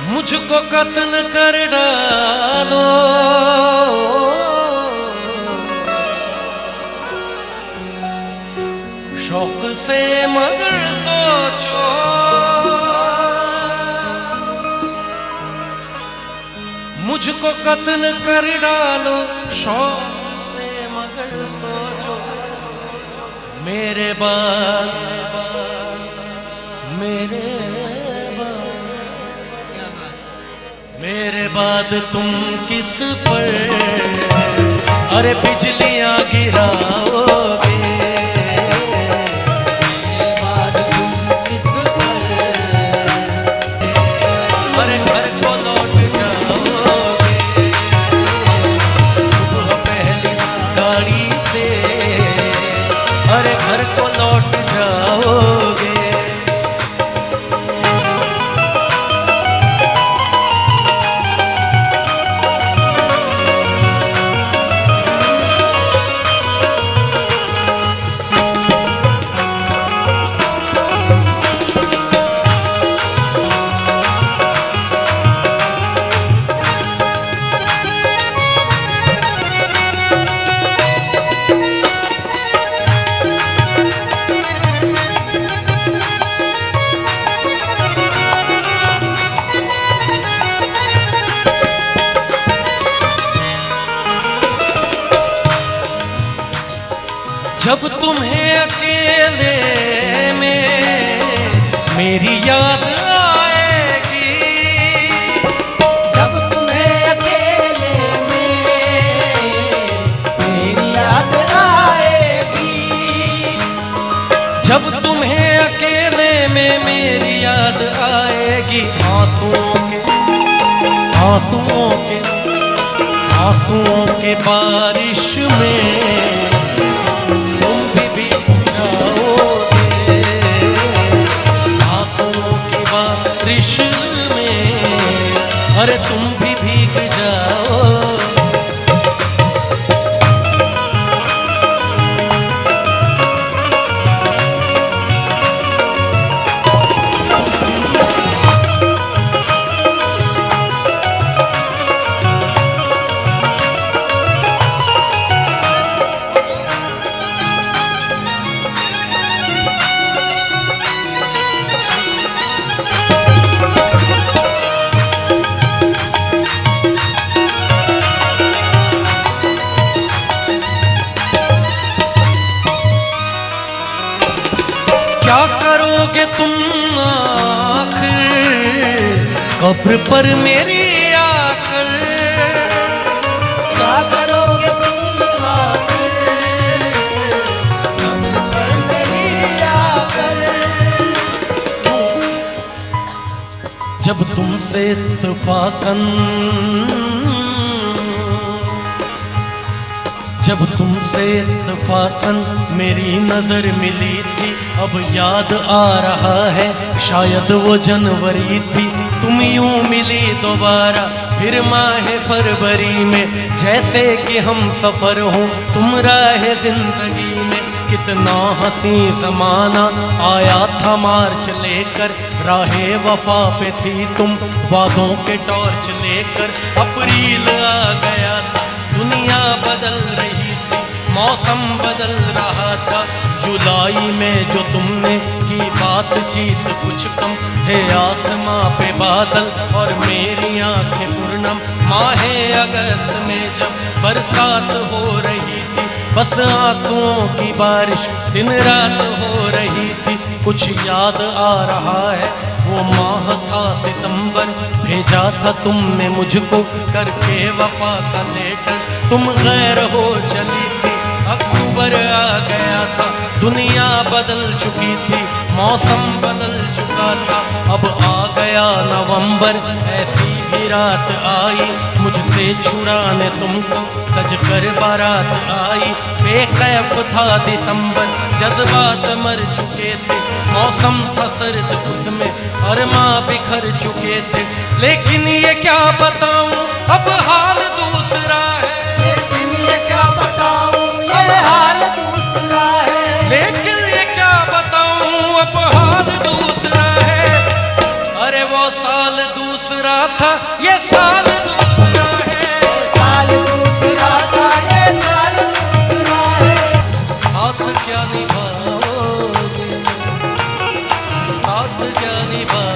मुझको कत्ल कर डालो, शौक से मगर सोचो, मुझको कत्ल कर डालो, शौक से मगर सोचो। मेरे बाद मेरे बाद तुम किस पर अरे बिजलियां गिराओगे? मेरे बाद तुम किस पर अरे घर को लौट जाओगे? सुबह पहली गाड़ी से अरे घर को लौट जाओगे? जब तुम्हें अकेले में मेरी याद आएगी, जब तुम्हें अकेले में मेरी याद आएगी, जब तुम्हें अकेले में मेरी याद आएगी, आंसुओं के बारिश में अरे तुम भी भीग जाओ। क्या करोगे तुम आखिर कब्र पर मेरी आकर? क्या करोगे तुम आखिर कब्र पर मेरी आकर? जब तुमसे इत्तफाकन मेरी नजर मिली थी, अब याद आ रहा है शायद वो जनवरी थी। तुम यूं मिली दोबारा फिर माह फरवरी में, जैसे कि हम सफर हो तुम राह जिंदगी में। कितना हंसी जमाना आया था मार्च लेकर, राहे वफा पे थी तुम वादों के टॉर्च लेकर। अप्रैल आ गया था, दुनिया बदल रही थी, मौसम बदल रहा था। जुलाई में जो तुमने की बातचीत कुछ कम थे, आसमां पे बादल और मेरी आंखें पूर्णम। माहे अगस्त में जब बरसात हो रही थी, बस आंसुओं की बारिश दिन रात हो रही थी। कुछ याद आ रहा है वो माह था सितंबर, भेजा था तुमने मुझको करके वफा का लेटर। तुम गैर हो चली थी, अक्टूबर आ गया था, दुनिया बदल चुकी थी, मौसम बदल चुका था। अब आ गया नवंबर, ऐसी भी रात आई मुझसे छुड़ाने तुमको सज कर बारात आई। बेखैफ था दिसंबर, जज्बात मर चुके थे, मौसम था सर्द उसमें अरमा बिखर चुके थे। लेकिन ये क्या बताऊं अब हाल दूसरा है, लेकिन ये क्या बताऊं अब हाल दूसरा है, लेकिन ये क्या बताऊं अब हाल दूसरा है। अरे वो साल दूसरा था ये साल दूसरा है, साल दूसरा था ये साल दूसरा है। साथ क्या निभाओगे, साथ क्या निभाओगे।